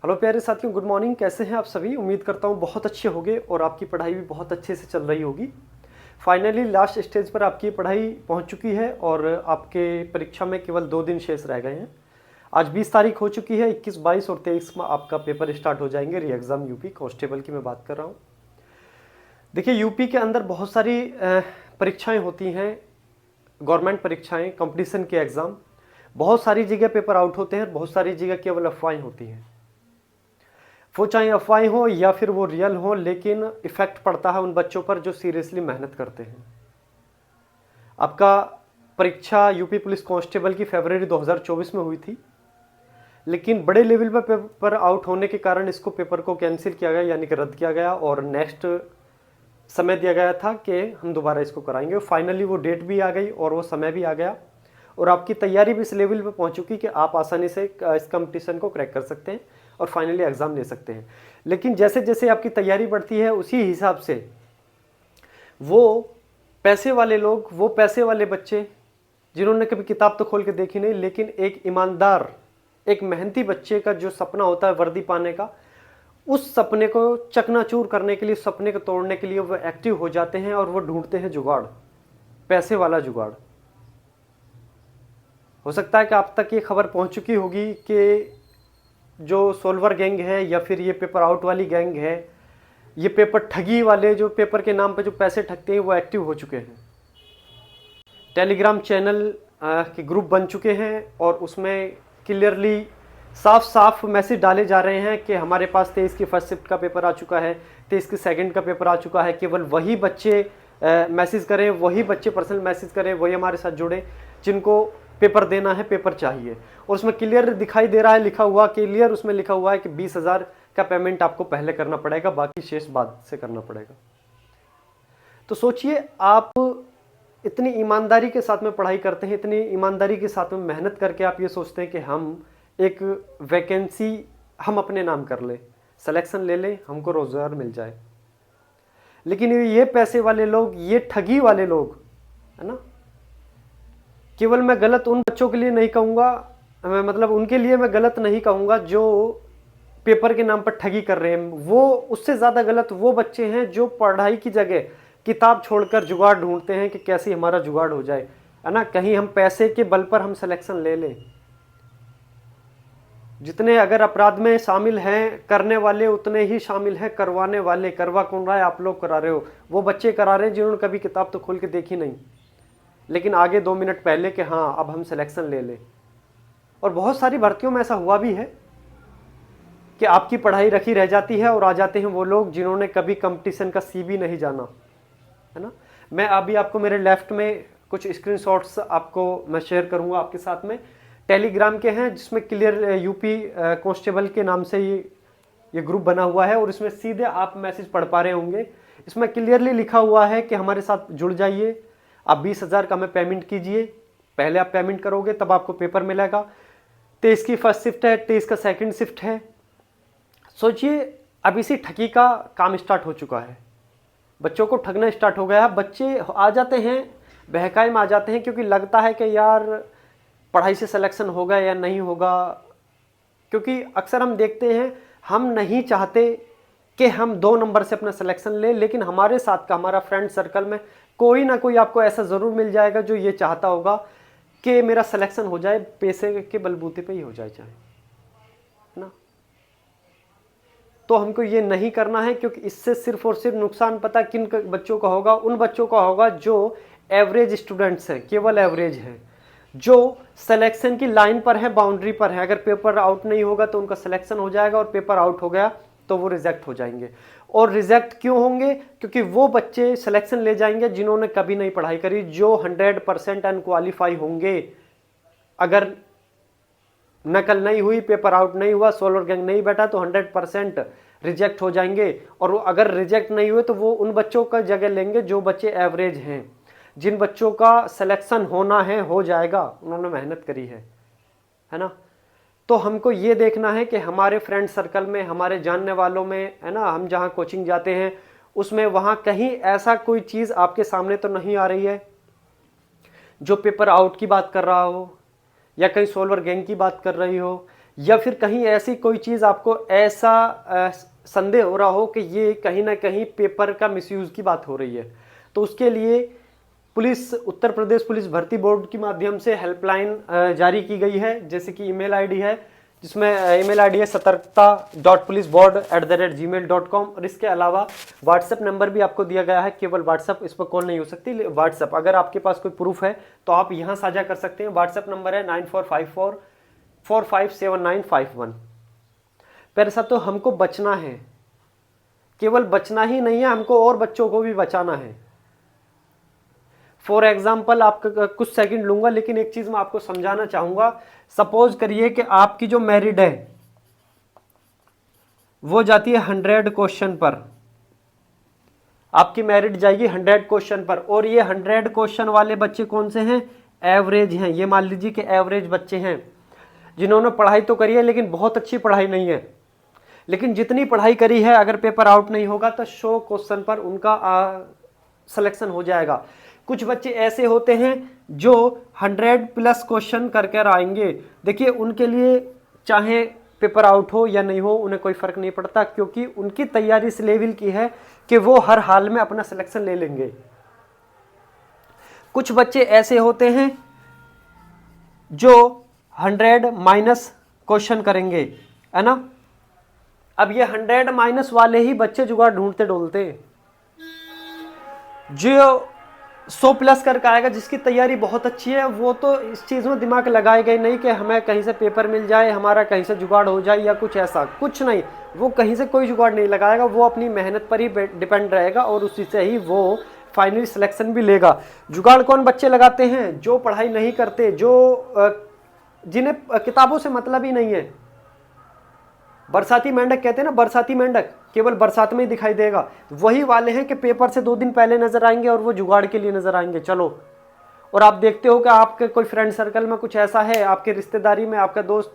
Hello प्यारे साथियों, good morning. कैसे हैं आप सभी? उम्मीद करता हूँ बहुत अच्छे होंगे और आपकी पढ़ाई भी बहुत अच्छे से चल रही होगी। फाइनली लास्ट स्टेज पर आपकी पढ़ाई पहुँच चुकी है और आपके परीक्षा में केवल 2 दिन शेष रह गए हैं। आज 20 तारीख हो चुकी है। 21, 22 और 23 में आपका पेपर स्टार्ट हो जाएंगे। री एग्ज़ाम यूपी कांस्टेबल की मैं बात कर रहा हूँ। देखिए, यूपी के अंदर बहुत सारी परीक्षाएँ होती हैं, गवर्नमेंट परीक्षाएँ, कंपटीशन के एग्ज़ाम। बहुत सारी जगह पेपर आउट होते हैं, बहुत सारी जगह केवल अफवाहें होती हैं। वो चाहे अफवाहें हो या फिर वो रियल हो, लेकिन इफेक्ट पड़ता है उन बच्चों पर जो सीरियसली मेहनत करते हैं। आपका परीक्षा यूपी पुलिस कांस्टेबल की फरवरी 2024 में हुई थी, लेकिन बड़े लेवल पर पेपर आउट होने के कारण इसको पेपर को कैंसिल किया गया, यानी कि रद्द किया गया और नेक्स्ट समय दिया गया था कि हम दोबारा इसको कराएंगे। फाइनली वो डेट भी आ गई और वो समय भी आ गया और आपकी तैयारी भी इस लेवल पे पहुंच चुकी कि आप आसानी से इस कंपटीशन को क्रैक कर सकते हैं और फाइनली एग्ज़ाम ले सकते हैं। लेकिन जैसे जैसे आपकी तैयारी बढ़ती है, उसी हिसाब से वो पैसे वाले लोग, वो पैसे वाले बच्चे जिन्होंने कभी किताब तो खोल के देखी नहीं, लेकिन एक ईमानदार, एक मेहनती बच्चे का जो सपना होता है वर्दी पाने का, उस सपने को चकनाचूर करने के लिए, सपने को तोड़ने के लिए वो एक्टिव हो जाते हैं और वो ढूंढते हैं जुगाड़, पैसे वाला जुगाड़। हो सकता है कि आप तक ये खबर पहुंच चुकी होगी कि जो सोल्वर गैंग है या फिर ये पेपर आउट वाली गैंग है, ये पेपर ठगी वाले जो पेपर के नाम पे जो पैसे ठगते हैं, वो एक्टिव हो चुके हैं। टेलीग्राम चैनल के ग्रुप बन चुके हैं और उसमें क्लियरली साफ साफ मैसेज डाले जा रहे हैं कि हमारे पास 23 की फर्स्ट शिफ्ट का पेपर आ चुका है, 23 की सेकंड का पेपर आ चुका है। केवल वही बच्चे मैसेज करें, वही बच्चे पर्सनल मैसेज करें, वही हमारे साथ जुड़े जिनको पेपर देना है, पेपर चाहिए। और उसमें क्लियर दिखाई दे रहा है, लिखा हुआ क्लियर उसमें लिखा हुआ है कि 20,000 का पेमेंट आपको पहले करना पड़ेगा, बाकी शेष बाद से करना पड़ेगा। तो सोचिए, आप इतनी ईमानदारी के साथ में पढ़ाई करते हैं, इतनी ईमानदारी के साथ में मेहनत करके आप ये सोचते हैं कि हम एक वैकेंसी हम अपने नाम कर ले, सिलेक्शन ले लें, हमको रोजगार मिल जाए। लेकिन ये पैसे वाले लोग, ये ठगी वाले लोग, है ना, केवल मैं गलत उन बच्चों के लिए नहीं कहूँगा, मैं मतलब उनके लिए मैं गलत नहीं कहूँगा जो पेपर के नाम पर ठगी कर रहे हैं। वो उससे ज़्यादा गलत वो बच्चे हैं जो पढ़ाई की जगह किताब छोड़कर जुगाड़ ढूंढते हैं कि कैसे हमारा जुगाड़ हो जाए, है ना, कहीं हम पैसे के बल पर हम सिलेक्शन ले लें। जितने अगर अपराध में शामिल हैं करने वाले, उतने ही शामिल हैं करवाने वाले। करवा कौन रहा है? आप लोग करा रहे हो। वो बच्चे करा रहे हैं जिन्होंने कभी किताब तो खोल के देखी नहीं, लेकिन आगे 2 मिनट पहले कि हाँ अब हम सिलेक्शन ले लें। और बहुत सारी भर्तियों में ऐसा हुआ भी है कि आपकी पढ़ाई रखी रह जाती है और आ जाते हैं वो लोग जिन्होंने कभी कंपटीशन का सी भी नहीं जाना, है ना। मैं अभी आपको मेरे लेफ्ट में कुछ स्क्रीनशॉट्स आपको मैं शेयर करूंगा आपके साथ में, टेलीग्राम के हैं, जिसमें क्लियर यूपी कांस्टेबल के नाम से ये ग्रुप बना हुआ है और इसमें सीधे आप मैसेज पढ़ पा रहे होंगे। इसमें क्लियरली लिखा हुआ है कि हमारे साथ जुड़ जाइए, आप 20,000 का हमें पेमेंट कीजिए, पहले आप पेमेंट करोगे तब आपको पेपर मिलेगा। 23 की फर्स्ट शिफ्ट है, 23 का सेकंड शिफ्ट है। सोचिए, अब इसी ठगी का काम स्टार्ट हो चुका है, बच्चों को ठगना स्टार्ट हो गया। बच्चे आ जाते हैं, बहकाए में आ जाते हैं, क्योंकि लगता है कि यार पढ़ाई से सिलेक्शन होगा या नहीं होगा। क्योंकि अक्सर हम देखते हैं, हम नहीं चाहते कि हम 2 नंबर से अपना सिलेक्शन लें, लेकिन हमारे साथ का, हमारा फ्रेंड सर्कल में कोई ना कोई आपको ऐसा ज़रूर मिल जाएगा जो ये चाहता होगा कि मेरा सिलेक्शन हो जाए, पैसे के बलबूते पे ही हो जाए चाहे, ना। तो हमको ये नहीं करना है, क्योंकि इससे सिर्फ और सिर्फ नुकसान पता किन बच्चों का होगा? उन बच्चों का होगा जो एवरेज स्टूडेंट्स हैं, केवल एवरेज हैं, जो सिलेक्शन की लाइन पर है, बाउंड्री पर है। अगर पेपर आउट नहीं होगा तो उनका सिलेक्शन हो जाएगा और पेपर आउट हो गया तो वो रिजेक्ट हो जाएंगे। और रिजेक्ट क्यों होंगे? क्योंकि वो बच्चे सिलेक्शन ले जाएंगे जिन्होंने कभी नहीं पढ़ाई करी, जो 100% अनक्वालिफाई होंगे। अगर नकल नहीं हुई, पेपर आउट नहीं हुआ, सोलर गैंग नहीं बैठा, तो 100% रिजेक्ट हो जाएंगे। और अगर रिजेक्ट नहीं हुए तो वो उन बच्चों का जगह लेंगे जो बच्चे एवरेज हैं, जिन बच्चों का सिलेक्शन होना है, हो जाएगा, उन्होंने मेहनत करी है ना। तो हमको ये देखना है कि हमारे फ्रेंड सर्कल में, हमारे जानने वालों में, है ना, हम जहाँ कोचिंग जाते हैं उसमें, वहाँ कहीं ऐसा कोई चीज़ आपके सामने तो नहीं आ रही है जो पेपर आउट की बात कर रहा हो, या कहीं सोल्वर गैंग की बात कर रही हो, या फिर कहीं ऐसी कोई चीज़ आपको ऐसा संदेह हो रहा हो कि ये कहीं ना कहीं पेपर का मिसयूज़ की बात हो रही है, तो उसके लिए पुलिस, उत्तर प्रदेश पुलिस भर्ती बोर्ड के माध्यम से हेल्पलाइन जारी की गई है। जैसे कि ईमेल आईडी है, जिसमें ईमेल आईडी है satarkta.policeboard@gmail.com, और इसके अलावा व्हाट्सएप नंबर भी आपको दिया गया है। केवल व्हाट्सएप, इस पर कॉल नहीं हो सकती। व्हाट्सएप अगर आपके पास कोई प्रूफ है तो आप यहाँ साझा कर सकते हैं। व्हाट्सएप नंबर है 9454457951। प्यारे साथियों, हमको बचना है, केवल बचना ही नहीं है, हमको और बच्चों को भी बचाना है। फॉर एग्जाम्पल आपका कुछ सेकंड लूंगा, लेकिन एक चीज मैं आपको समझाना चाहूंगा। सपोज करिए कि आपकी जो मेरिट है वो जाती है 100 क्वेश्चन पर, आपकी मेरिट जाएगी 100 क्वेश्चन पर, और ये 100 क्वेश्चन वाले बच्चे कौन से हैं? एवरेज हैं। ये मान लीजिए कि एवरेज बच्चे हैं, जिन्होंने पढ़ाई तो करी है लेकिन बहुत अच्छी पढ़ाई नहीं है। लेकिन जितनी पढ़ाई करी है, अगर पेपर आउट नहीं होगा तो 100 क्वेश्चन पर उनका सिलेक्शन हो जाएगा। कुछ बच्चे ऐसे होते हैं जो 100+ क्वेश्चन करके आएंगे। देखिए, उनके लिए चाहे पेपर आउट हो या नहीं हो, उन्हें कोई फर्क नहीं पड़ता, क्योंकि उनकी तैयारी इस लेवल की है कि वो हर हाल में अपना सिलेक्शन ले लेंगे। कुछ बच्चे ऐसे होते हैं जो 100- क्वेश्चन करेंगे, है ना। अब ये 100- वाले ही बच्चे जुगाड़ ढूंढते ढूंढते, जो 100+ करके आएगा, जिसकी तैयारी बहुत अच्छी है, वो तो इस चीज़ में दिमाग लगाएगा ही नहीं कि हमें कहीं से पेपर मिल जाए, हमारा कहीं से जुगाड़ हो जाए या कुछ ऐसा, कुछ नहीं। वो कहीं से कोई जुगाड़ नहीं लगाएगा, वो अपनी मेहनत पर ही डिपेंड रहेगा और उसी से ही वो फाइनली सिलेक्शन भी लेगा। जुगाड़ कौन बच्चे लगाते हैं? जो पढ़ाई नहीं करते, जो जिन्हें किताबों से मतलब ही नहीं है। बरसाती मेंढक कहते हैं ना, बरसाती मेंढक केवल बरसात में ही दिखाई देगा। वही वाले हैं कि पेपर से 2 दिन पहले नजर आएंगे और वो जुगाड़ के लिए नजर आएंगे। चलो, और आप देखते हो कि आपके कोई फ्रेंड सर्कल में कुछ ऐसा है, आपके रिश्तेदारी में आपका दोस्त,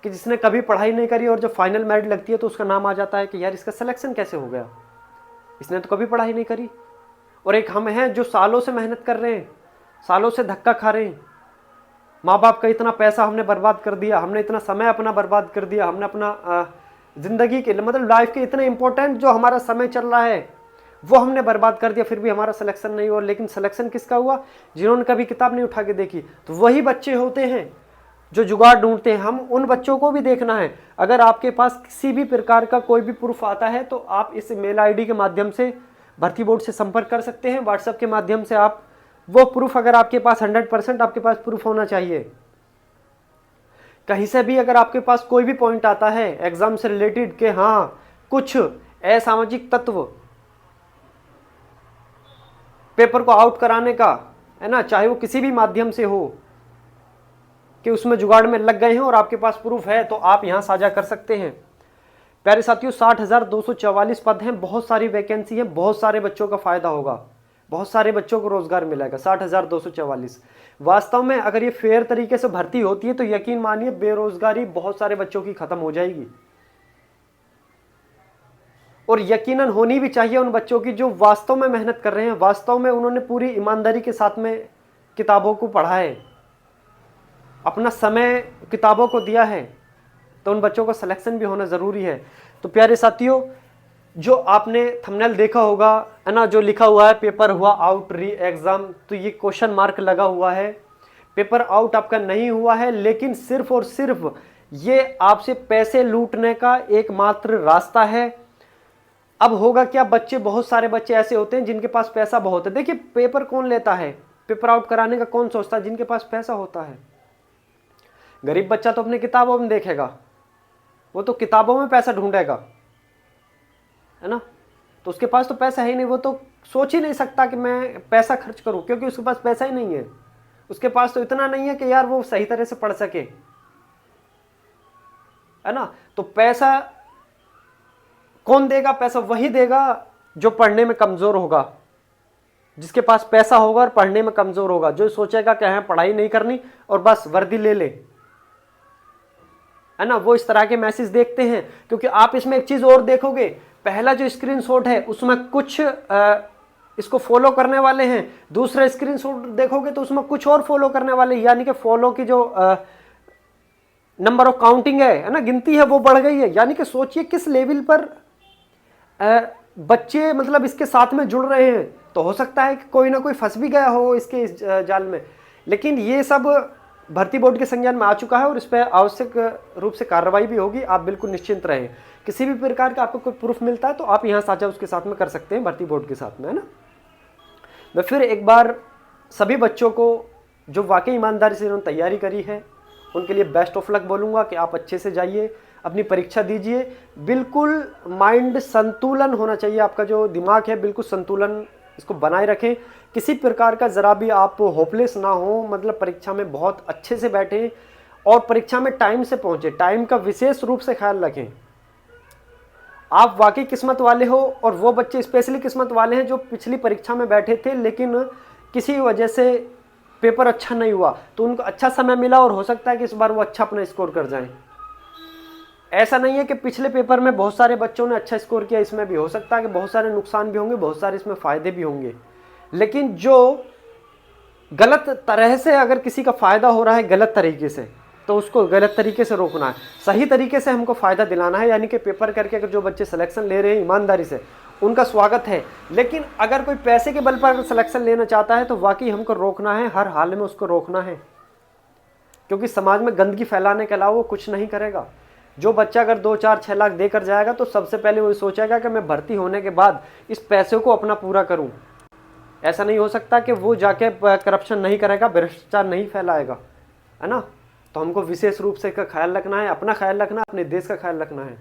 कि जिसने कभी पढ़ाई नहीं करी और जब फाइनल मेरिट लगती है तो उसका नाम आ जाता है कि यार इसका सिलेक्शन कैसे हो गया, इसने तो कभी पढ़ाई नहीं करी। और एक हम हैं जो सालों से मेहनत कर रहे हैं, सालों से धक्का खा रहे हैं, माँ बाप का इतना पैसा हमने बर्बाद कर दिया, हमने इतना समय अपना बर्बाद कर दिया, हमने अपना जिंदगी के मतलब लाइफ के इतने इंपॉर्टेंट जो हमारा समय चल रहा है वो हमने बर्बाद कर दिया, फिर भी हमारा सिलेक्शन नहीं हुआ। लेकिन सिलेक्शन किसका हुआ? जिन्होंने कभी किताब नहीं उठा के देखी। तो वही बच्चे होते हैं जो जुगाड़ ढूंढते हैं। हम उन बच्चों को भी देखना है। अगर आपके पास किसी भी प्रकार का कोई भी प्रूफ आता है तो आप इस मेल आईडी के माध्यम से भर्ती बोर्ड से संपर्क कर सकते हैं। व्हाट्सएप के माध्यम से आप वो प्रूफ, अगर आपके पास 100% आपके पास प्रूफ होना चाहिए। कहीं से भी अगर आपके पास कोई भी पॉइंट आता है एग्जाम से रिलेटेड कि हाँ कुछ असामाजिक तत्व पेपर को आउट कराने का, है ना, चाहे वो किसी भी माध्यम से हो, कि उसमें जुगाड़ में लग गए हैं और आपके पास प्रूफ है, तो आप यहां साझा कर सकते हैं। प्यारे साथियों, 60,244 पद हैं, बहुत सारी वैकेंसी है, बहुत सारे बच्चों का फायदा होगा, बहुत सारे बच्चों को रोजगार मिलेगा। 60,244 वास्तव में अगर ये फेयर तरीके से भर्ती होती है तो यकीन मानिए बेरोजगारी बहुत सारे बच्चों की खत्म हो जाएगी। और यकीनन होनी भी चाहिए उन बच्चों की जो वास्तव में मेहनत कर रहे हैं, वास्तव में उन्होंने पूरी ईमानदारी के साथ में किताबों को पढ़ा है, अपना समय किताबों को दिया है, तो उन बच्चों का सिलेक्शन भी होना जरूरी है। तो प्यारे साथियों, जो आपने थंबनेल देखा होगा, है ना, जो लिखा हुआ है पेपर हुआ आउट री एग्जाम, तो ये क्वेश्चन मार्क लगा हुआ है। पेपर आउट आपका नहीं हुआ है, लेकिन सिर्फ और सिर्फ ये आपसे पैसे लूटने का एकमात्र रास्ता है। अब होगा क्या, बच्चे, बहुत सारे बच्चे ऐसे होते हैं जिनके पास पैसा बहुत है। देखिए, पेपर कौन लेता है, पेपर आउट कराने का कौन सोचता है? जिनके पास पैसा होता है। गरीब बच्चा तो अपनी किताबों में देखेगा, वो तो किताबों में पैसा ढूंढेगा, है ना। तो उसके पास तो पैसा है ही नहीं, वो तो सोच ही नहीं सकता कि मैं पैसा खर्च करूं, क्योंकि उसके पास पैसा ही नहीं है। उसके पास तो इतना नहीं है कि यार वो सही तरह से पढ़ सके, है ना। तो पैसा कौन देगा? पैसा वही देगा जो पढ़ने में कमजोर होगा, जिसके पास पैसा होगा और पढ़ने में कमजोर होगा, जो सोचेगा कि हमें पढ़ाई नहीं करनी और बस वर्दी ले ले, है ना। वो इस तरह के मैसेज देखते हैं। क्योंकि आप इसमें एक चीज और देखोगे, पहला जो स्क्रीनशॉट है उसमें कुछ इसको फॉलो करने वाले हैं, दूसरा स्क्रीनशॉट देखोगे तो उसमें कुछ और फॉलो करने वाले, यानी कि फॉलो की जो नंबर ऑफ काउंटिंग है ना, गिनती है, वो बढ़ गई है। यानी कि सोचिए किस लेवल पर बच्चे मतलब इसके साथ में जुड़ रहे हैं। तो हो सकता है कि कोई ना कोई फंस भी गया हो इसके इस जाल में, लेकिन ये सब भर्ती बोर्ड के संज्ञान में आ चुका है और इस पर आवश्यक रूप से कार्रवाई भी होगी। आप बिल्कुल निश्चिंत रहें। किसी भी प्रकार का आपको कोई प्रूफ मिलता है तो आप यहाँ साझा उसके साथ में कर सकते हैं, भर्ती बोर्ड के साथ में, है ना। मैं फिर एक बार सभी बच्चों को जो वाकई ईमानदारी से इन्होंने तैयारी करी है उनके लिए बेस्ट ऑफ लक बोलूँगा कि आप अच्छे से जाइए, अपनी परीक्षा दीजिए। बिल्कुल माइंड संतुलन होना चाहिए, आपका जो दिमाग है बिल्कुल संतुलन इसको बनाए रखें। किसी प्रकार का ज़रा भी आप होपलेस ना हो, मतलब परीक्षा में बहुत अच्छे से बैठें और परीक्षा में टाइम से पहुँचे। टाइम का विशेष रूप से ख्याल रखें। आप वाकई किस्मत वाले हो और वो बच्चे स्पेशली किस्मत वाले हैं जो पिछली परीक्षा में बैठे थे लेकिन किसी वजह से पेपर अच्छा नहीं हुआ, तो उनको अच्छा समय मिला और हो सकता है कि इस बार वो अच्छा अपना स्कोर कर जाएं। ऐसा नहीं है कि पिछले पेपर में बहुत सारे बच्चों ने अच्छा स्कोर किया, इसमें भी हो सकता है कि बहुत सारे नुकसान भी होंगे, बहुत सारे इसमें फ़ायदे भी होंगे। लेकिन जो गलत तरह से अगर किसी का फ़ायदा हो रहा है गलत तरीके से, तो उसको गलत तरीके से रोकना है। सही तरीके से हमको फ़ायदा दिलाना है। यानी कि पेपर करके अगर जो बच्चे सिलेक्शन ले रहे हैं ईमानदारी से, उनका स्वागत है। लेकिन अगर कोई पैसे के बल पर अगर सिलेक्शन लेना चाहता है तो वाकई हमको रोकना है, हर हाल में उसको रोकना है, क्योंकि समाज में गंदगी फैलाने के अलावा वो कुछ नहीं करेगा। जो बच्चा अगर 2, 4, 6 लाख देकर जाएगा तो सबसे पहले वो सोचेगा कि मैं भर्ती होने के बाद इस पैसे को अपना पूरा करूं। ऐसा नहीं हो सकता कि वो जाके करप्शन नहीं करेगा, भ्रष्टाचार नहीं फैलाएगा, है ना। तो हमको विशेष रूप से इसका ख्याल रखना है, अपना ख्याल रखना है, अपने देश का ख्याल रखना है।